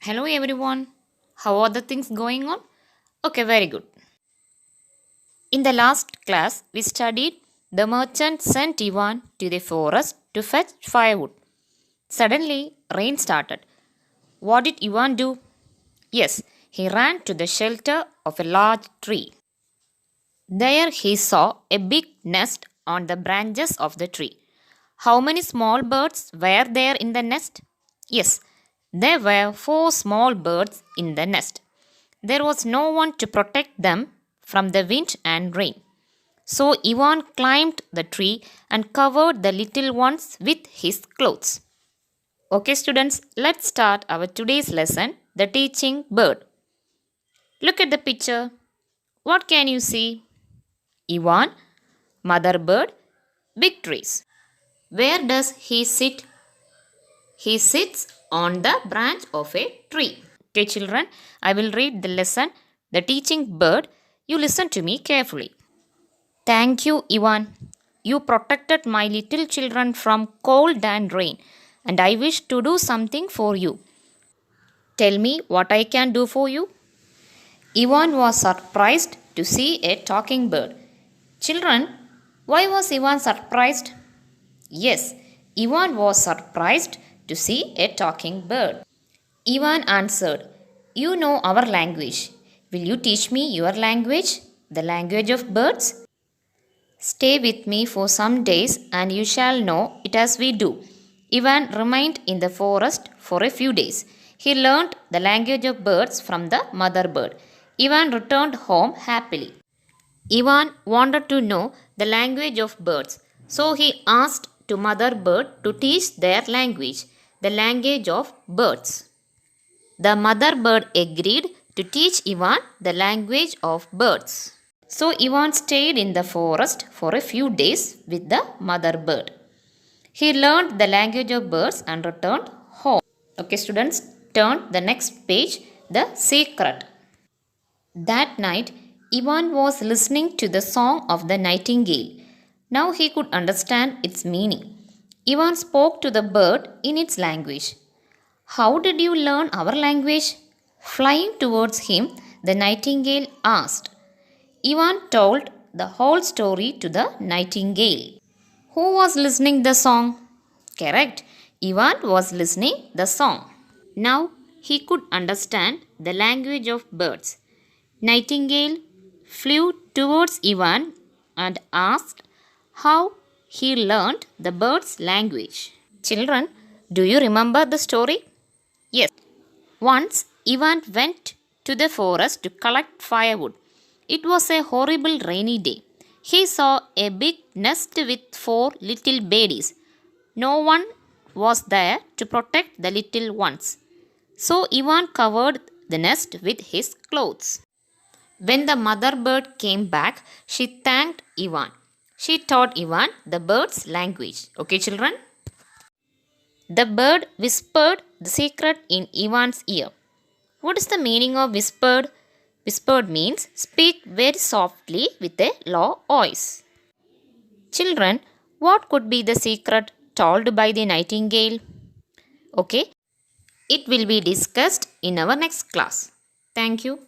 Hello everyone. How are the things going on? Okay, very good. In the last class, we studied the merchant sent Ivan to the forest to fetch firewood. Suddenly, rain started. What did Ivan do? Yes, he ran to the shelter of a large tree. There he saw a big nest on the branches of the tree. How many small birds were there in the nest? Yes, there were four small birds in the nest. There was no one to protect them from the wind and rain. So Ivan climbed the tree and covered the little ones with his clothes. Okay, students, let's start our today's lesson, the teaching bird. Look at the picture. What can you see? Ivan, mother bird, big trees. Where does he sit? He sits on the branch of a tree. Okay, children, I will read the lesson, the teaching bird. You listen to me carefully. Thank you, Ivan. You protected my little children from cold and rain, and I wish to do something for you. Tell me what I can do for you. Ivan was surprised to see a talking bird. Children, why was Ivan surprised? Yes, Ivan was surprised to see a talking bird. Ivan answered, You know our language. Will you teach me your language, the language of birds? Stay with me for some days and you shall know it as we do. Ivan remained in the forest for a few days. He learned the language of birds from the mother bird. Ivan returned home happily. Ivan wanted to know the language of birds, so he asked to mother bird to teach their language, the language of birds. The mother bird agreed to teach Ivan the language of birds. So Ivan stayed in the forest for a few days with the mother bird. He learned the language of birds and returned home. Okay, students, turn the next page, the secret. That night, Ivan was listening to the song of the nightingale. Now he could understand its meaning. Ivan spoke to the bird in its language. How did you learn our language? Flying towards him, the nightingale asked. Ivan told the whole story to the nightingale. Who was listening the song? Correct. Ivan was listening the song. Now he could understand the language of birds. Nightingale flew towards Ivan and asked how he learned the bird's language. Children, do you remember the story? Yes. Once Ivan went to the forest to collect firewood. It was a horrible rainy day. He saw a big nest with four little babies. No one was there to protect the little ones. So Ivan covered the nest with his clothes. When the mother bird came back, she thanked Ivan. She taught Ivan the bird's language. Okay, children? The bird whispered the secret in Ivan's ear. What is the meaning of whispered? Whispered means speak very softly with a low voice. Children, what could be the secret told by the nightingale? Okay, it will be discussed in our next class. Thank you.